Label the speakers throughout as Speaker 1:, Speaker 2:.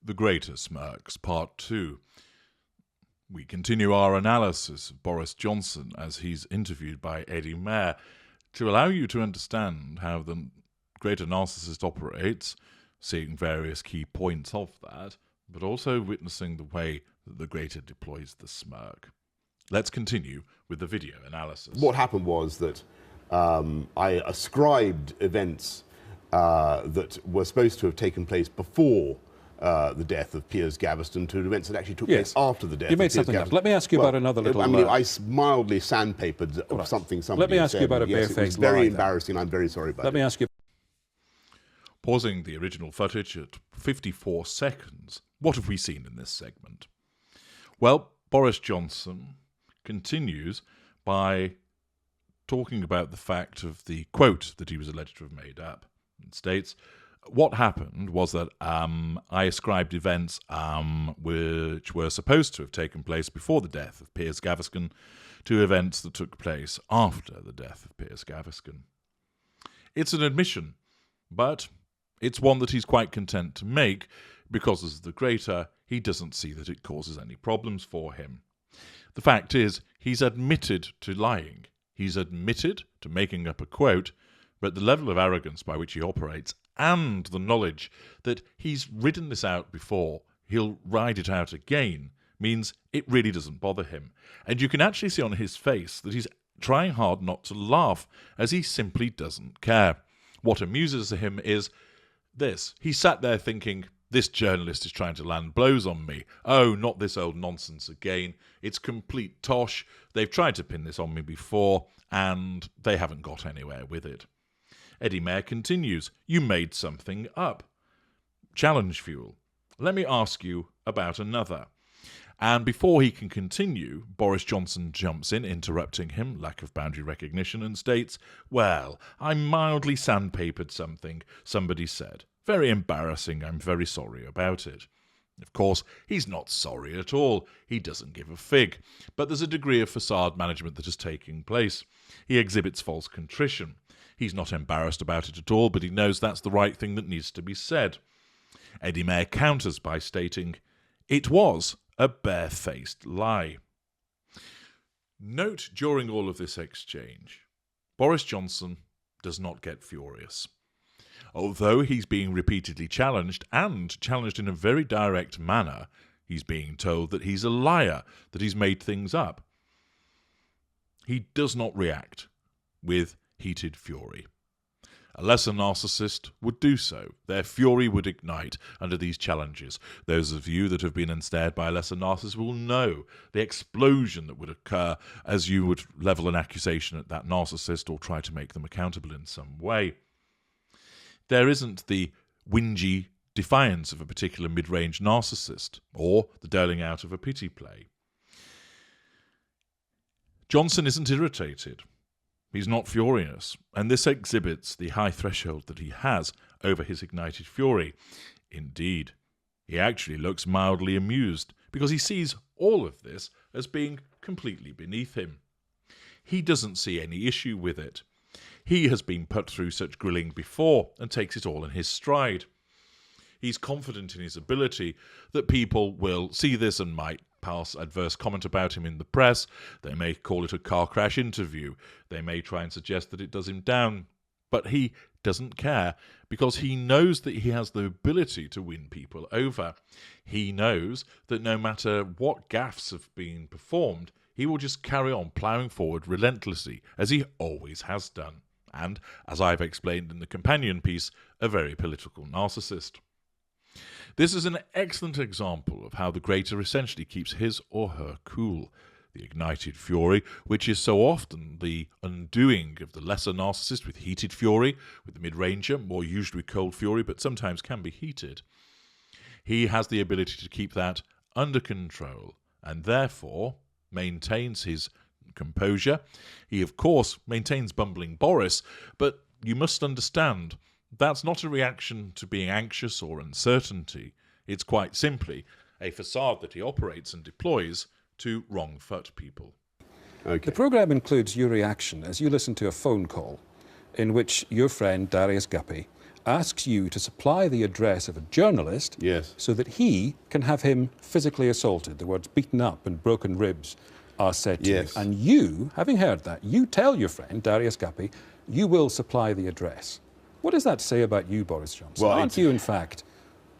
Speaker 1: The Greater Smirks, Part 2. We continue our analysis of Boris Johnson as he's interviewed by Eddie Mair to allow you to understand how the Greater Narcissist operates, seeing various key points of that, but also witnessing the way that the Greater deploys the smirk. Let's continue with the video analysis.
Speaker 2: What happened was that I ascribed events that were supposed to have taken place before the death of Piers Gaveston to events that actually took place after the death
Speaker 3: You made
Speaker 2: of Piers
Speaker 3: something up.
Speaker 2: Gaveston.
Speaker 3: Let me ask you about another little...
Speaker 2: I mean, I mildly sandpapered something somebody
Speaker 3: Let me ask
Speaker 2: said.
Speaker 3: you about a
Speaker 2: Yes, it was
Speaker 3: barefaced
Speaker 2: very
Speaker 3: lie,
Speaker 2: embarrassing. I'm very sorry about it.
Speaker 3: Let me ask you...
Speaker 1: Pausing the original footage at 54 seconds, what have we seen in this segment? Well, Boris Johnson continues by talking about the fact of the quote that he was alleged to have made up. It states, what happened was that I ascribed events which were supposed to have taken place before the death of Piers Gaveston to events that took place after the death of Piers Gaveston. It's an admission, but it's one that he's quite content to make because as the Greater, he doesn't see that it causes any problems for him. The fact is, he's admitted to lying. He's admitted to making up a quote, but the level of arrogance by which he operates and the knowledge that he's ridden this out before, he'll ride it out again, means it really doesn't bother him. And you can actually see on his face that he's trying hard not to laugh, as he simply doesn't care. What amuses him is this. He sat there thinking, this journalist is trying to land blows on me. Oh, not this old nonsense again. It's complete tosh. They've tried to pin this on me before, and they haven't got anywhere with it. Eddie Mair continues, you made something up. Challenge fuel. Let me ask you about another. And before he can continue, Boris Johnson jumps in, interrupting him, lack of boundary recognition, and states, well, I mildly sandpapered something somebody said. Very embarrassing, I'm very sorry about it. Of course, he's not sorry at all. He doesn't give a fig. But there's a degree of facade management that is taking place. He exhibits false contrition. He's not embarrassed about it at all, but he knows that's the right thing that needs to be said. Eddie Mair counters by stating, it was a barefaced lie. Note during all of this exchange, Boris Johnson does not get furious. Although he's being repeatedly challenged, and challenged in a very direct manner, he's being told that he's a liar, that he's made things up. He does not react with heated fury. A lesser narcissist would do so. Their fury would ignite under these challenges. Those of you that have been ensnared by a lesser narcissist will know the explosion that would occur as you would level an accusation at that narcissist or try to make them accountable in some way. There isn't the whingy defiance of a particular mid-range narcissist or the doling out of a pity play. Johnson isn't irritated. He's not furious, and this exhibits the high threshold that he has over his ignited fury. Indeed, he actually looks mildly amused because he sees all of this as being completely beneath him. He doesn't see any issue with it. He has been put through such grilling before and takes it all in his stride. He's confident in his ability that people will see this and might pass adverse comment about him in the press. They may call it a car crash interview. They may try and suggest that it does him down. But he doesn't care because he knows that he has the ability to win people over. He knows that no matter what gaffes have been performed, he will just carry on ploughing forward relentlessly, as he always has done. And, as I've explained in the companion piece, a very political narcissist. This is an excellent example of how the Greater essentially keeps his or her cool. The ignited fury, which is so often the undoing of the lesser narcissist with heated fury, with the mid-ranger, more usually cold fury, but sometimes can be heated. He has the ability to keep that under control, and therefore maintains his composure. He, of course, maintains bumbling Boris, but you must understand that's not a reaction to being anxious or uncertainty. It's quite simply a facade that he operates and deploys to wrong-foot people.
Speaker 3: Okay. The programme includes your reaction as you listen to a phone call in which your friend Darius Guppy asks you to supply the address of a journalist
Speaker 2: Yes.
Speaker 3: so that he can have him physically assaulted. The words beaten up and broken ribs are said to
Speaker 2: Yes.
Speaker 3: you. And you, having heard that, you tell your friend, Darius Guppy, you will supply the address. What does that say about you, Boris Johnson?
Speaker 2: Well,
Speaker 3: Aren't you, in fact,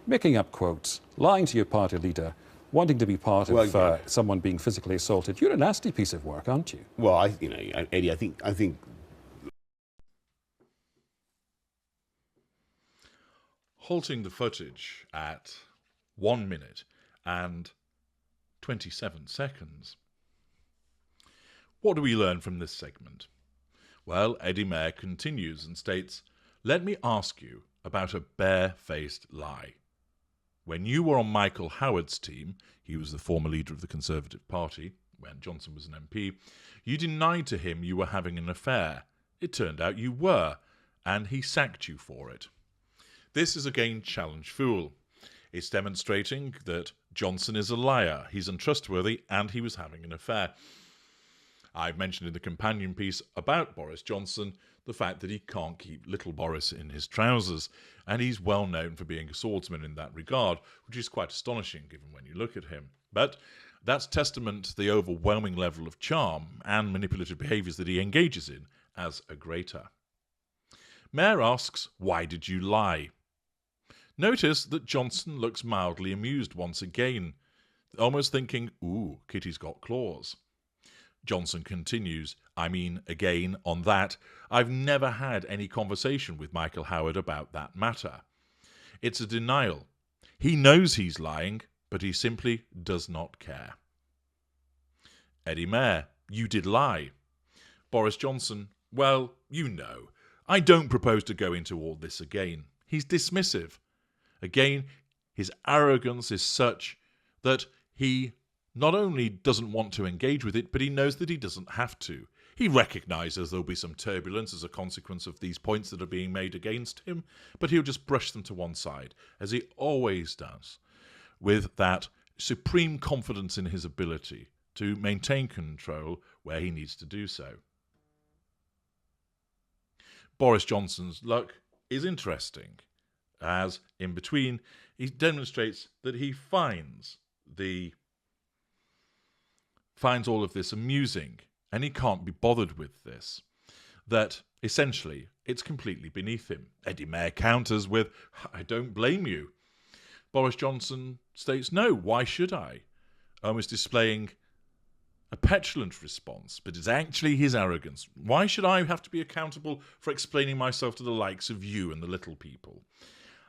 Speaker 3: making up quotes, lying to your party leader, wanting to be part of someone being physically assaulted? You're a nasty piece of work, aren't you?
Speaker 2: Well, Eddie, I think
Speaker 1: Halting the footage at 1 minute and 27 seconds. What do we learn from this segment? Well, Eddie Mair continues and states, "Let me ask you about a bare-faced lie. When you were on Michael Howard's team," he was the former leader of the Conservative Party when Johnson was an MP, "you denied to him you were having an affair. It turned out you were, and he sacked you for it." This is again challenge fool. It's demonstrating that Johnson is a liar, he's untrustworthy, and he was having an affair. I've mentioned in the companion piece about Boris Johnson the fact that he can't keep little Boris in his trousers, and he's well known for being a swordsman in that regard, which is quite astonishing given when you look at him. But that's testament to the overwhelming level of charm and manipulative behaviours that he engages in as a grater. Mair asks, "Why did you lie?" Notice that Johnson looks mildly amused once again, almost thinking, "Ooh, Kitty's got claws." Johnson continues, again, on that, "I've never had any conversation with Michael Howard about that matter. It's a denial. He knows he's lying, but he simply does not care." Eddie Mair, "You did lie." Boris Johnson, "Well, you know, I don't propose to go into all this again." He's dismissive. Again, his arrogance is such that he not only doesn't want to engage with it, but he knows that he doesn't have to. He recognises there'll be some turbulence as a consequence of these points that are being made against him, but he'll just brush them to one side, as he always does, with that supreme confidence in his ability to maintain control where he needs to do so. Boris Johnson's luck is interesting, as in between he demonstrates that he finds all of this amusing, and he can't be bothered with this, that essentially it's completely beneath him. Eddie Mair counters with, "I don't blame you." Boris Johnson states, "No, why should I?" Almost displaying a petulant response, but it's actually his arrogance. "Why should I have to be accountable for explaining myself to the likes of you and the little people?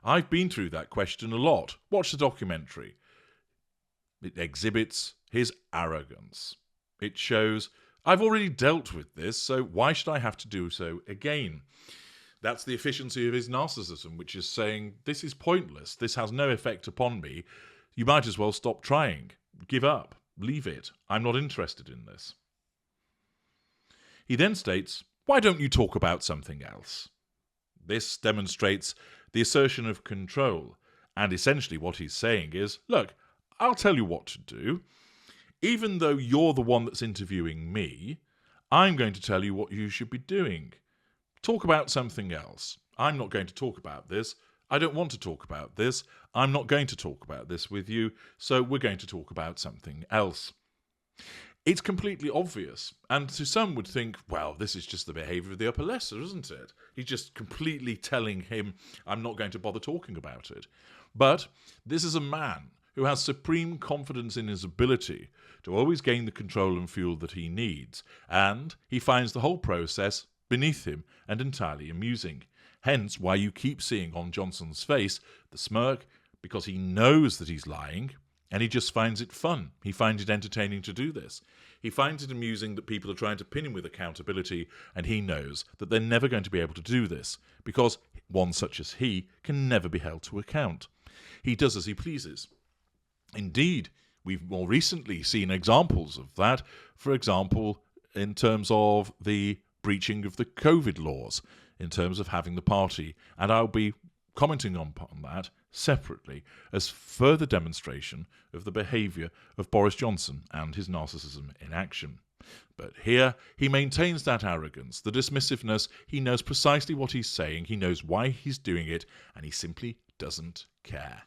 Speaker 1: I've been through that question a lot. Watch the documentary." It exhibits his arrogance. It shows, I've already dealt with this, so why should I have to do so again? That's the efficiency of his narcissism, which is saying, this is pointless, this has no effect upon me, you might as well stop trying, give up, leave it, I'm not interested in this. He then states, "Why don't you talk about something else?" This demonstrates the assertion of control, and essentially what he's saying is, look, I'll tell you what to do. Even though you're the one that's interviewing me, I'm going to tell you what you should be doing. Talk about something else. I'm not going to talk about this. I don't want to talk about this. I'm not going to talk about this with you, so we're going to talk about something else. It's completely obvious, and to some would think, well, this is just the behaviour of the upper lesser, isn't it? He's just completely telling him, I'm not going to bother talking about it. But this is a man who has supreme confidence in his ability to always gain the control and fuel that he needs, and he finds the whole process beneath him and entirely amusing. Hence why you keep seeing on Johnson's face the smirk, because he knows that he's lying, and he just finds it fun. He finds it entertaining to do this. He finds it amusing that people are trying to pin him with accountability, and he knows that they're never going to be able to do this, because one such as he can never be held to account. He does as he pleases. Indeed, we've more recently seen examples of that, for example, in terms of the breaching of the COVID laws, in terms of having the party, and I'll be commenting on that separately as further demonstration of the behaviour of Boris Johnson and his narcissism in action. But here he maintains that arrogance, the dismissiveness. He knows precisely what he's saying, he knows why he's doing it, and he simply doesn't care.